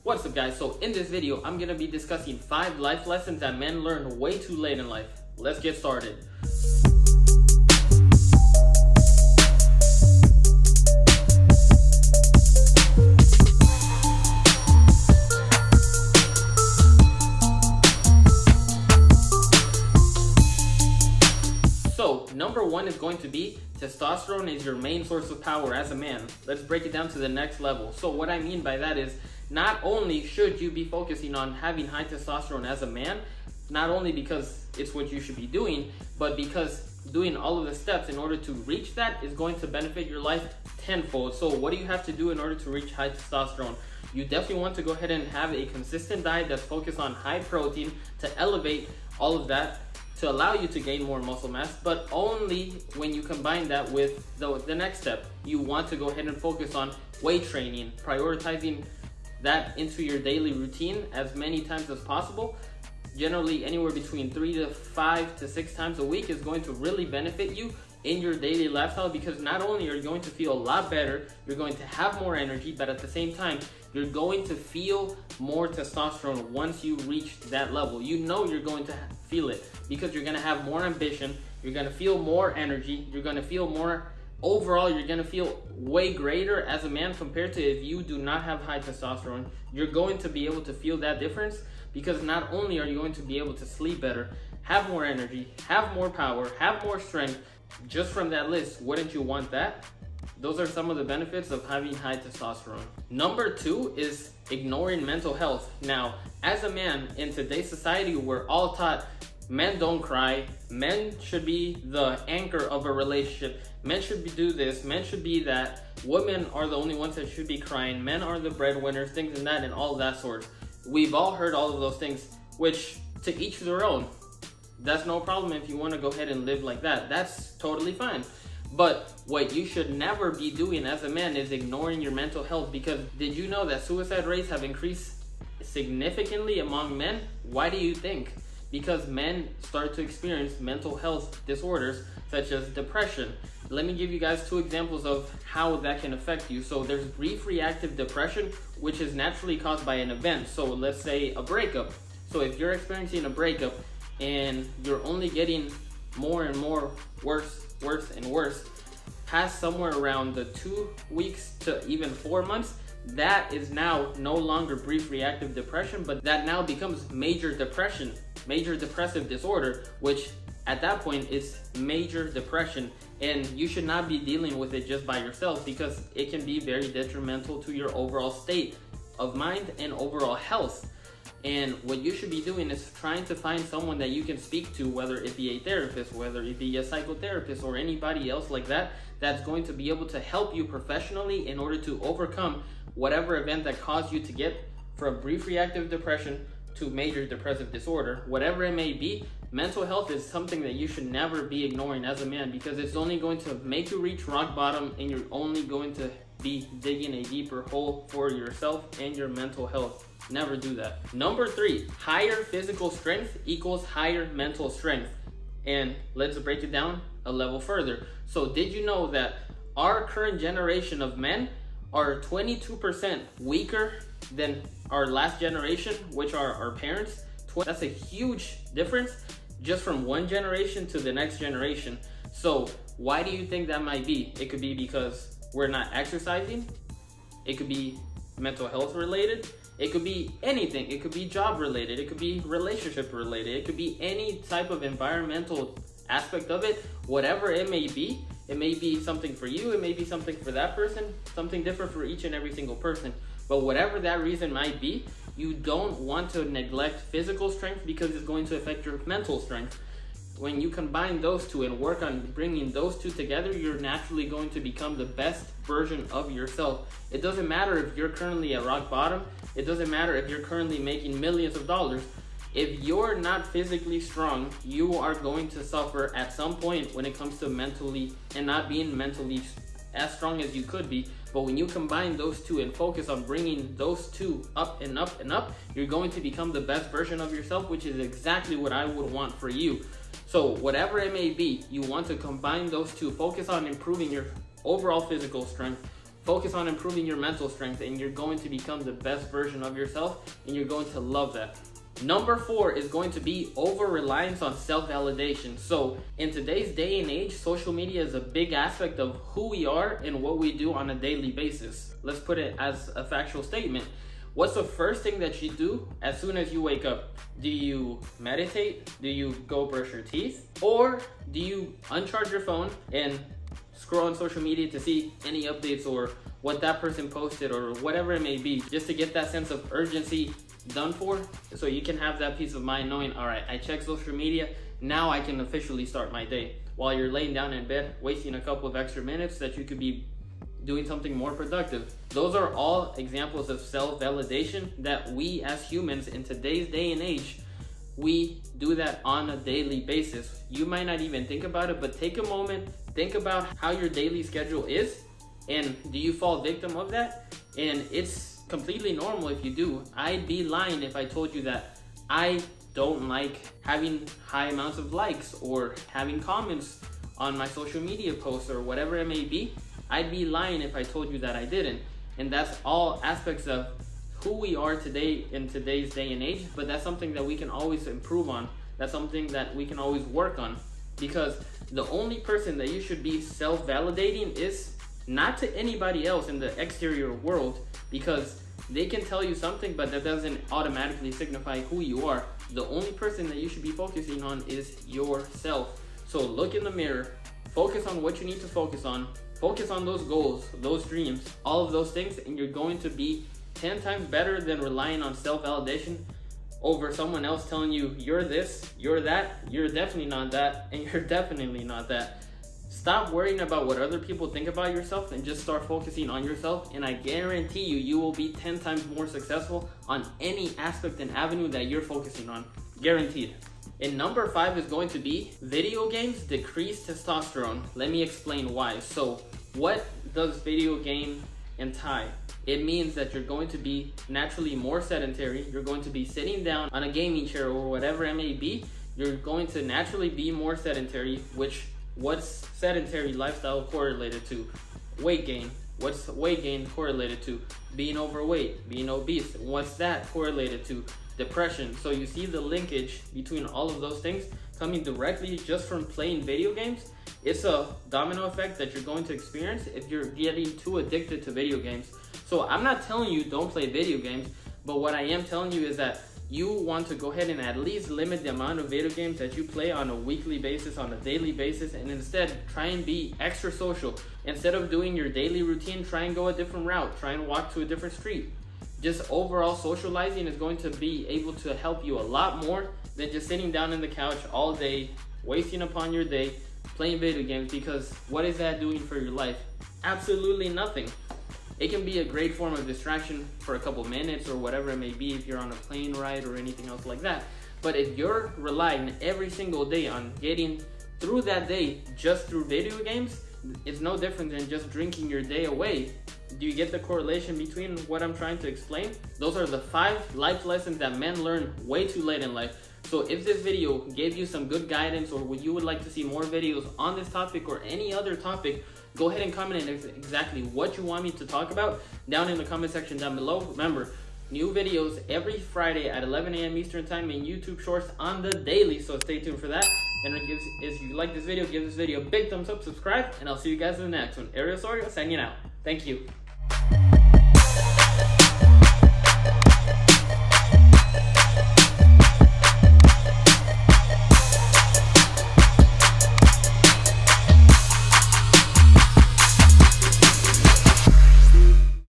What's up guys, so in this video I'm gonna be discussing 5 life lessons that men learn way too late in life. Let's get started. So number 1 is going to be testosterone is your main source of power as a man. Let's break it down to the next level. So what I mean by that is not only should you be focusing on having high testosterone as a man, not only because it's what you should be doing, but because doing all of the steps in order to reach that is going to benefit your life tenfold. So what do you have to do in order to reach high testosterone? You definitely want to go ahead and have a consistent diet that's focused on high protein to elevate all of that, to allow you to gain more muscle mass, but only when you combine that with the next step. You want to go ahead and focus on weight training, prioritizing that into your daily routine as many times as possible. Generally anywhere between 3 to 5 to 6 times a week is going to really benefit you in your daily lifestyle, because not only are you going to feel a lot better, you're going to have more energy, but at the same time you're going to feel more testosterone once you reach that level. You know you're going to feel it because you're going to have more ambition, you're going to feel more energy, you're going to feel more. Overall, you're gonna feel way greater as a man compared to if you do not have high testosterone. You're going to be able to feel that difference because not only are you going to be able to sleep better, have more energy, have more power, have more strength. Just from that list, wouldn't you want that? Those are some of the benefits of having high testosterone. Number 2 is ignoring mental health. Now, as a man in today's society, we're all taught men don't cry, men should be the anchor of a relationship, men should do this, men should be that, women are the only ones that should be crying, men are the breadwinners, things and that, and all of that sort. We've all heard all of those things, which to each their own. That's no problem if you want to go ahead and live like that. That's totally fine. But what you should never be doing as a man is ignoring your mental health, because did you know that suicide rates have increased significantly among men? Why do you think? Because men start to experience mental health disorders such as depression. Let me give you guys 2 examples of how that can affect you. So there's brief reactive depression, which is naturally caused by an event. So let's say a breakup. So if you're experiencing a breakup and you're only getting more and more worse and worse, past somewhere around the 2 weeks to even 4 months, that is now no longer brief reactive depression, but that now becomes major depression, major depressive disorder, which at that point is major depression. And you should not be dealing with it just by yourself, because it can be very detrimental to your overall state of mind and overall health. And what you should be doing is trying to find someone that you can speak to, whether it be a therapist, whether it be a psychotherapist, or anybody else like that, that's going to be able to help you professionally in order to overcome whatever event that caused you to get from brief reactive depression to major depressive disorder. Whatever it may be, mental health is something that you should never be ignoring as a man, because it's only going to make you reach rock bottom, and you're only going to be digging a deeper hole for yourself and your mental health. Never do that. Number 3, higher physical strength equals higher mental strength. And let's break it down a level further. So did you know that our current generation of men are 22% weaker than our last generation, which are our parents? That's a huge difference just from one generation to the next generation. So why do you think that might be? It could be because we're not exercising. It could be mental health related. It could be anything. It could be job related. It could be relationship related. It could be any type of environmental aspect of it. Whatever it may be something for you. It may be something for that person. Something different for each and every single person. But whatever that reason might be, you don't want to neglect physical strength, because it's going to affect your mental strength. When you combine those 2 and work on bringing those 2 together, you're naturally going to become the best version of yourself. It doesn't matter if you're currently at rock bottom. It doesn't matter if you're currently making millions of dollars. If you're not physically strong, you are going to suffer at some point when it comes to mentally and not being mentally as strong as you could be. But when you combine those 2 and focus on bringing those 2 up and up and up, you're going to become the best version of yourself, which is exactly what I would want for you. So whatever it may be, you want to combine those 2. Focus on improving your overall physical strength, Focus on improving your mental strength, and you're going to become the best version of yourself, and you're going to love that. Number 4 is going to be over-reliance on self-validation. So in today's day and age, social media is a big aspect of who we are and what we do on a daily basis. Let's put it as a factual statement. What's the first thing that you do as soon as you wake up? Do you meditate? Do you go brush your teeth? Or do you uncharge your phone and scroll on social media to see any updates or what that person posted or whatever it may be, just to get that sense of urgency done for, so you can have that peace of mind knowing, all right, I checked social media, now I can officially start my day, while you're laying down in bed wasting a couple of extra minutes that you could be doing something more productive. Those are all examples of self-validation that we as humans in today's day and age, we do that on a daily basis. You might not even think about it, but take a moment, think about how your daily schedule is, and do you fall victim of that? And it's completely normal if you do. I'd be lying if I told you that I don't like having high amounts of likes or having comments on my social media posts or whatever it may be. I'd be lying if I told you that I didn't. And that's all aspects of who we are today in today's day and age, but that's something that we can always improve on. That's something that we can always work on, because the only person that you should be self-validating is not to anybody else in the exterior world, because they can tell you something, but that doesn't automatically signify who you are. The only person that you should be focusing on is yourself. So look in the mirror, focus on what you need to focus on those goals, those dreams, all of those things, and you're going to be 10 times better than relying on self-validation over someone else telling you you're this, you're that, you're definitely not that, and you're definitely not that. Stop worrying about what other people think about yourself and just start focusing on yourself, and I guarantee you, you will be 10 times more successful on any aspect and avenue that you're focusing on. Guaranteed. And number 5 is going to be video games decrease testosterone. Let me explain why. So what does video game entail? It means that you're going to be naturally more sedentary. You're going to be sitting down on a gaming chair or whatever it may be. You're going to naturally be more sedentary, which what's sedentary lifestyle correlated to? Weight gain. What's weight gain correlated to? Being overweight, being obese. What's that correlated to? Depression. So you see the linkage between all of those things coming directly just from playing video games. It's a domino effect that you're going to experience if you're getting too addicted to video games. So I'm not telling you don't play video games, but what I am telling you is that you want to go ahead and at least limit the amount of video games that you play on a weekly basis, on a daily basis, and instead try and be extra social. Instead of doing your daily routine, try and go a different route, try and walk to a different street. Just overall socializing is going to be able to help you a lot more than just sitting down in the couch all day, wasting upon your day, playing video games, because what is that doing for your life? Absolutely nothing. It can be a great form of distraction for a couple minutes or whatever it may be if you're on a plane ride or anything else like that. But if you're relying every single day on getting through that day just through video games, it's no different than just drinking your day away. Do you get the correlation between what I'm trying to explain? Those are the 5 life lessons that men learn way too late in life. So if this video gave you some good guidance, or you would like to see more videos on this topic or any other topic, go ahead and comment in exactly what you want me to talk about down in the comment section down below. Remember, new videos every Friday at 11 a.m. Eastern Time in YouTube Shorts on the daily, so stay tuned for that. And if you like this video, give this video a big thumbs up, subscribe, and I'll see you guys in the next one. Ariel Osorio signing out. Thank you.